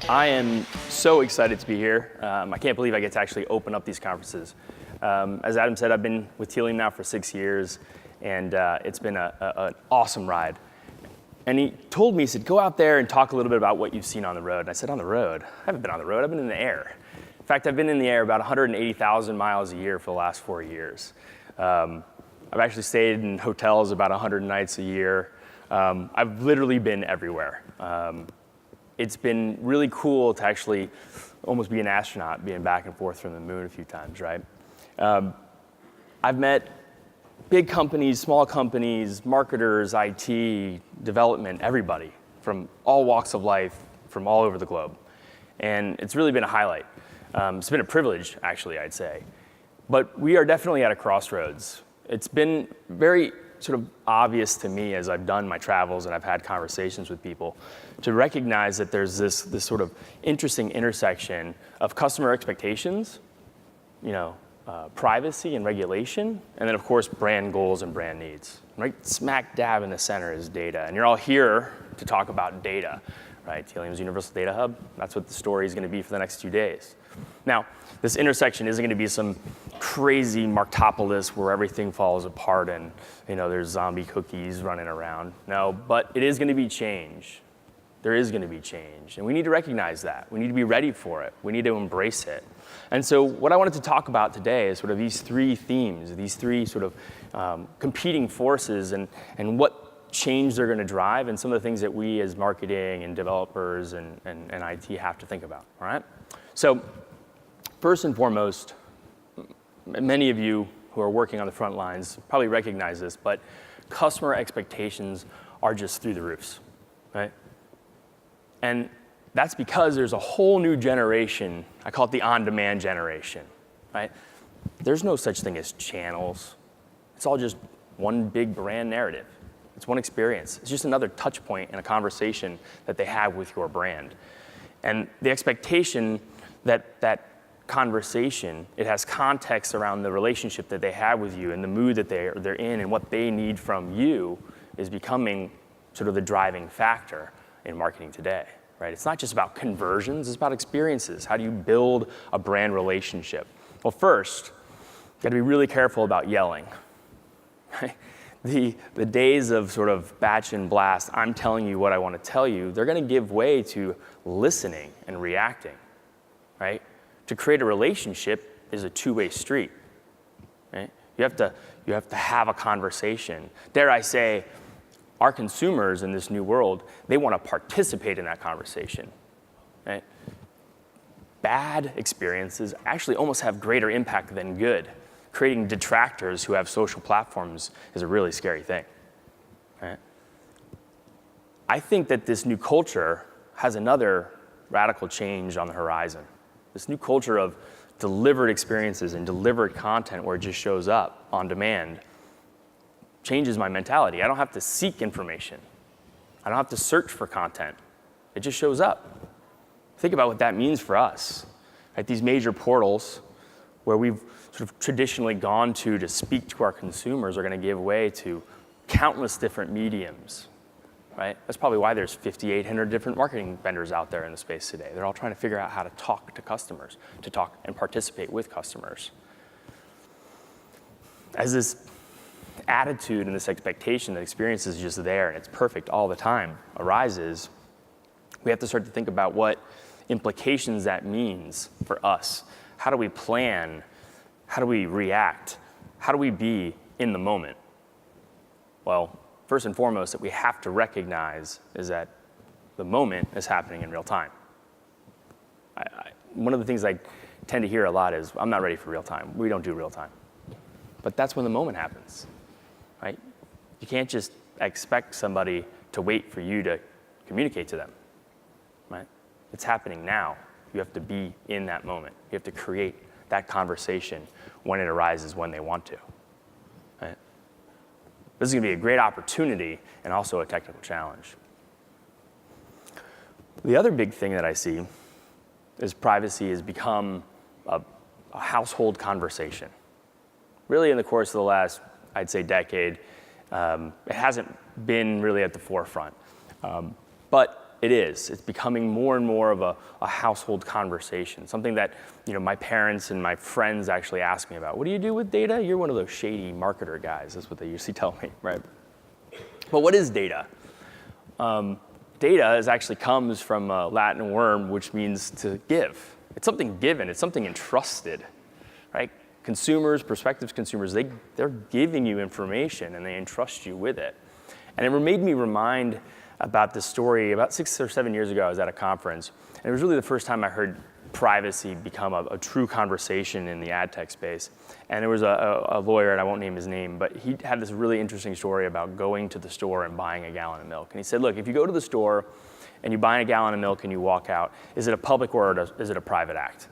I am so excited to be here. I can't believe I get to actually open up these conferences. As Adam said, I've been with Tealium now for 6 years, and it's been an awesome ride. And he told me, he said, go out there and talk a little bit about what you've seen on the road. And I said, on the road? I haven't been on the road, I've been in the air. In fact, I've been in the air about 180,000 miles a year for the last 4 years. I've actually stayed in hotels about 100 nights a year. I've literally been everywhere. It's been really cool to actually almost be an astronaut, being back and forth from the moon a few times, right? I've met big companies, small companies, marketers, IT, development, everybody from all walks of life, from all over the globe. And it's really been a highlight. It's been a privilege, actually, I'd say. But we are definitely at a crossroads. It's been very sort of obvious to me as I've done my travels and I've had conversations with people to recognize that there's this sort of interesting intersection of customer expectations, privacy and regulation, and then of course brand goals and brand needs. Right smack dab in the center is data, and you're all here to talk about data, right? Tealium's Universal Data Hub, that's what the story is going to be for the next 2 days. Now, this intersection isn't going to be some crazy Marktopolis where everything falls apart and there's zombie cookies running around. No, but it is going to be change. There is going to be change, and we need to recognize that. We need to be ready for it. We need to embrace it. And so what I wanted to talk about today is sort of these three themes, these three sort of competing forces and what change they're going to drive and some of the things that we as marketing and developers and IT have to think about, all right? So first and foremost, many of you who are working on the front lines probably recognize this, but customer expectations are just through the roofs, right? And that's because there's a whole new generation, I call it the on-demand generation, right? There's no such thing as channels. It's all just one big brand narrative. It's one experience. It's just another touch point in a conversation that they have with your brand. And the expectation that conversation, it has context around the relationship that they have with you and the mood that they're in and what they need from you is becoming sort of the driving factor in marketing today, right? It's not just about conversions, it's about experiences. How do you build a brand relationship? Well, first, you gotta be really careful about yelling. The days of sort of batch and blast, I'm telling you what I wanna tell you, they're gonna give way to listening and reacting, right? To create a relationship is a two-way street, right? You have to have a conversation. Dare I say, our consumers in this new world, they want to participate in that conversation, right? Bad experiences actually almost have greater impact than good. Creating detractors who have social platforms is a really scary thing, right? I think that this new culture has another radical change on the horizon. This new culture of delivered experiences and delivered content where it just shows up on demand changes my mentality. I don't have to seek information. I don't have to search for content. It just shows up. Think about what that means for us. At these major portals where we've sort of traditionally gone to speak to our consumers are going to give way to countless different mediums, right? That's probably why there's 5,800 different marketing vendors out there in the space today. They're all trying to figure out how to talk to customers, to talk and participate with customers. As this attitude and this expectation that experience is just there and it's perfect all the time arises, we have to start to think about what implications that means for us. How do we plan? How do we react? How do we be in the moment? Well, first and foremost, that we have to recognize is that the moment is happening in real time. One of the things I tend to hear a lot is, I'm not ready for real time. We don't do real time. But that's when the moment happens, right? You can't just expect somebody to wait for you to communicate to them, right? It's happening now. You have to be in that moment. You have to create that conversation when it arises, when they want to, right? This is gonna be a great opportunity and also a technical challenge. The other big thing that I see is privacy has become a household conversation. Really in the course of the last, I'd say, decade, it hasn't been really at the forefront. But it is. It's becoming more and more of a household conversation, something that my parents and my friends actually ask me about. What do you do with data? You're one of those shady marketer guys. That's what they usually tell me, right? But what is data? Data actually comes from a Latin word, which means to give. It's something given. It's something entrusted, right? Consumers, prospective consumers, they're giving you information and they entrust you with it. And it made me remind about this story. About 6 or 7 years ago, I was at a conference, and it was really the first time I heard privacy become a true conversation in the ad tech space. And there was a lawyer, and I won't name his name, but he had this really interesting story about going to the store and buying a gallon of milk. And he said, look, if you go to the store and you buy a gallon of milk and you walk out, is it a public or is it a private act?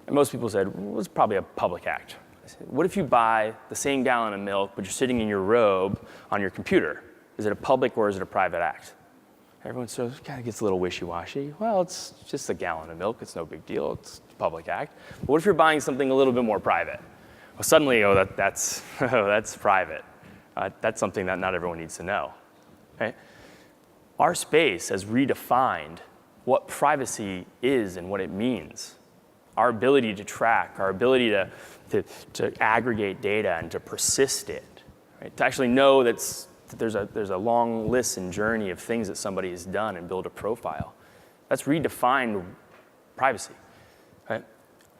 And most people said, well, it's probably a public act. I said, what if you buy the same gallon of milk, but you're sitting in your robe on your computer? Is it a public or is it a private act? Everyone kind of gets a little wishy-washy. Well, it's just a gallon of milk. It's no big deal. It's a public act. But what if you're buying something a little bit more private? Well, suddenly, that's that's private. That's something that not everyone needs to know. Right? Our space has redefined what privacy is and what it means. Our ability to track, our ability to aggregate data and to persist it, right? To actually know that there's a long list and journey of things that somebody has done and build a profile. That's redefined privacy. Right?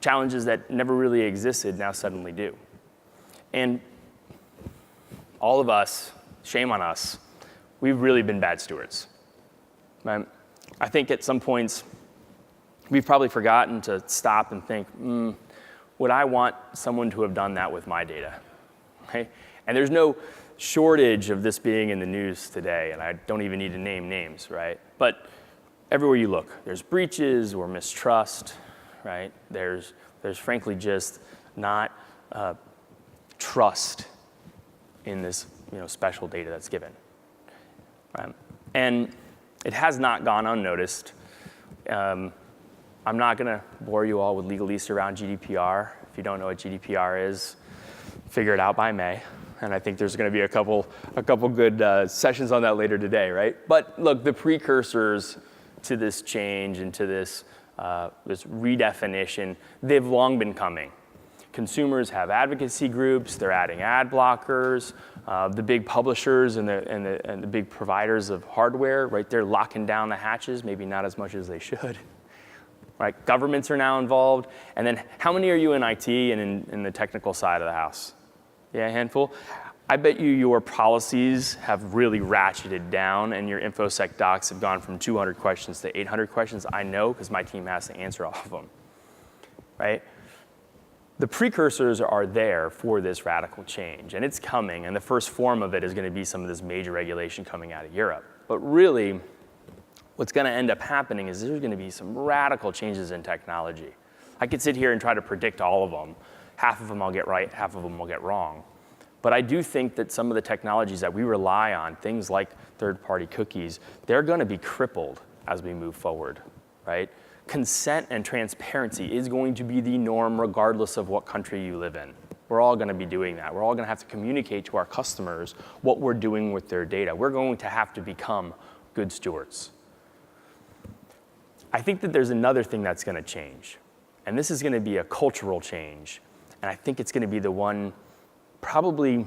Challenges that never really existed now suddenly do. And all of us, shame on us, we've really been bad stewards. Right? I think at some points we've probably forgotten to stop and think, would I want someone to have done that with my data? Okay? And there's no shortage of this being in the news today, and I don't even need to name names, right? But everywhere you look, there's breaches or mistrust, right? There's frankly just not trust in this special data that's given. And it has not gone unnoticed. I'm not going to bore you all with legalese around GDPR. If you don't know what GDPR is, figure it out by May. And I think there's going to be a couple good sessions on that later today, right? But look, the precursors to this change and to this redefinition, they've long been coming. Consumers have advocacy groups. They're adding ad blockers. The big publishers and the big providers of hardware, right? They're locking down the hatches, maybe not as much as they should. Right? Governments are now involved. And then how many are you in IT and in the technical side of the house? Yeah, a handful. I bet your policies have really ratcheted down and your InfoSec docs have gone from 200 questions to 800 questions. I know because my team has to answer all of them, right? The precursors are there for this radical change, and it's coming, and the first form of it is going to be some of this major regulation coming out of Europe. But really, what's going to end up happening is there's going to be some radical changes in technology. I could sit here and try to predict all of them. Half of them I'll get right, half of them will get wrong. But I do think that some of the technologies that we rely on, things like third-party cookies, they're going to be crippled as we move forward, right? Consent and transparency is going to be the norm regardless of what country you live in. We're all going to be doing that. We're all going to have to communicate to our customers what we're doing with their data. We're going to have to become good stewards. I think that there's another thing that's going to change, and this is going to be a cultural change. And I think it's going to be the one, probably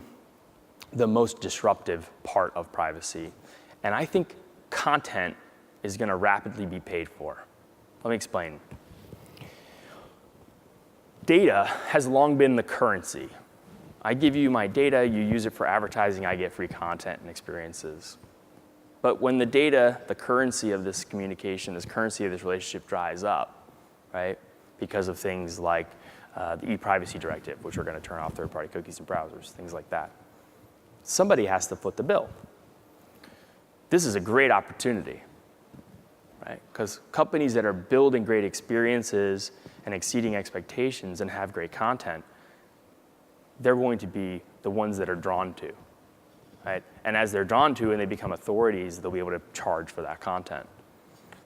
the most disruptive part of privacy. And I think content is going to rapidly be paid for. Let me explain. Data has long been the currency. I give you my data, you use it for advertising, I get free content and experiences. But when the data, the currency of this communication, this currency of this relationship dries up, right, because of things like the e-privacy directive, which are going to turn off third-party cookies and browsers, things like that. Somebody has to foot the bill. This is a great opportunity, right? Because companies that are building great experiences and exceeding expectations and have great content, they're going to be the ones that are drawn to, right? And as they're drawn to and they become authorities, they'll be able to charge for that content.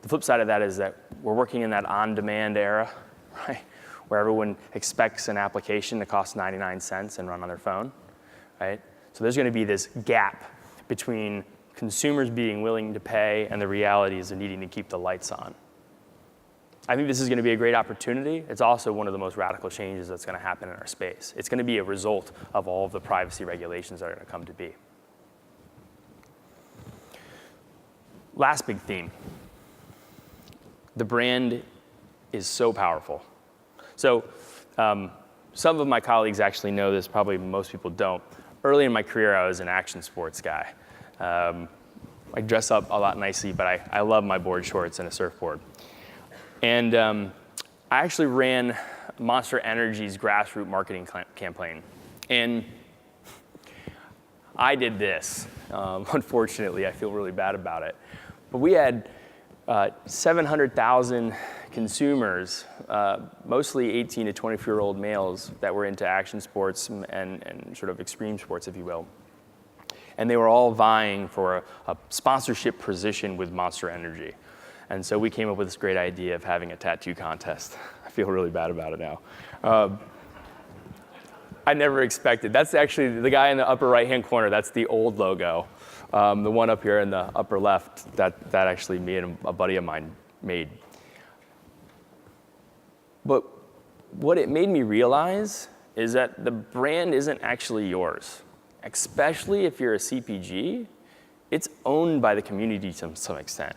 The flip side of that is that we're working in that on-demand era, right? Where everyone expects an application to cost 99 cents and run on their phone, right? So there's going to be this gap between consumers being willing to pay, and the realities of needing to keep the lights on. I think this is going to be a great opportunity. It's also one of the most radical changes that's going to happen in our space. It's going to be a result of all of the privacy regulations that are going to come to be. Last big theme. The brand is so powerful. So some of my colleagues actually know this, probably most people don't. Early in my career, I was an action sports guy. I dress up a lot nicely, but I love my board shorts and a surfboard. And I actually ran Monster Energy's grassroots marketing campaign. And I did this. Unfortunately, I feel really bad about it. But we had 700,000 consumers, mostly 18 to 24-year-old males that were into action sports and sort of extreme sports, if you will. And they were all vying for a sponsorship position with Monster Energy. And so we came up with this great idea of having a tattoo contest. I feel really bad about it now. I never expected. That's actually the guy in the upper right-hand corner. That's the old logo. The one up here in the upper left, that actually me and a buddy of mine made. But what it made me realize is that the brand isn't actually yours, especially if you're a CPG. It's owned by the community to some extent.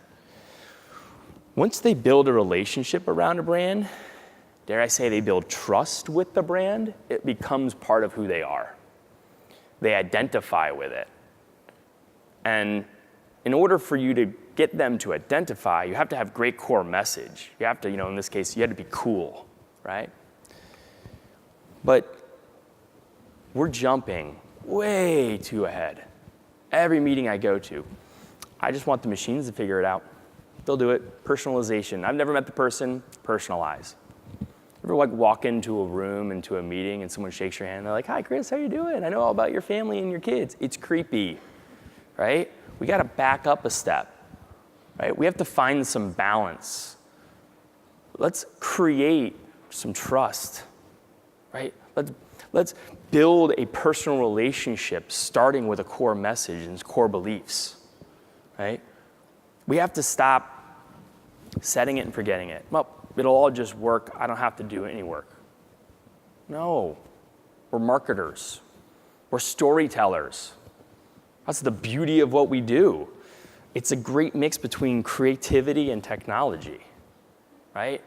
Once they build a relationship around a brand, dare I say they build trust with the brand, it becomes part of who they are. They identify with it. And in order for you to get them to identify, you have to have great core message. You have to, in this case, you had to be cool, right? But we're jumping way too ahead. Every meeting I go to, I just want the machines to figure it out. They'll do it. Personalization. I've never met the person. Personalize. Ever walk into a room, into a meeting, and someone shakes your hand, and they're like, "Hi, Chris, how you doing? I know all about your family and your kids." It's creepy, right? We got to back up a step, right? We have to find some balance. Let's create some trust, right? Let's build a personal relationship starting with a core message and core beliefs, right? We have to stop setting it and forgetting it. Well, it'll all just work. I don't have to do any work. No, we're marketers. We're storytellers. That's the beauty of what we do. It's a great mix between creativity and technology, right?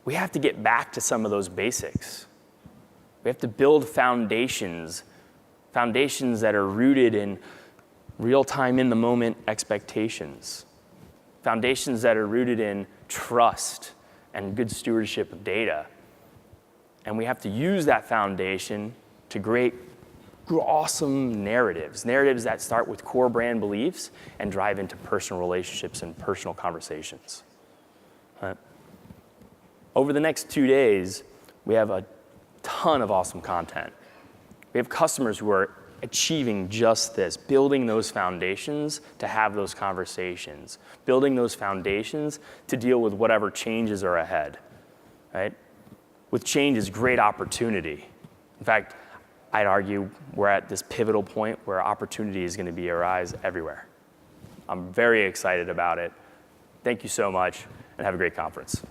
We have to get back to some of those basics. We have to build foundations that are rooted in real-time, in-the-moment expectations. Foundations that are rooted in trust and good stewardship of data. And we have to use that foundation to create awesome narratives that start with core brand beliefs and drive into personal relationships and personal conversations. Over the next 2 days, we have a ton of awesome content. We have customers who are achieving just this, building those foundations to have those conversations, building those foundations to deal with whatever changes are ahead, right? With change is great opportunity. In fact, I'd argue we're at this pivotal point where opportunity is going to arise everywhere. I'm very excited about it. Thank you so much, and have a great conference.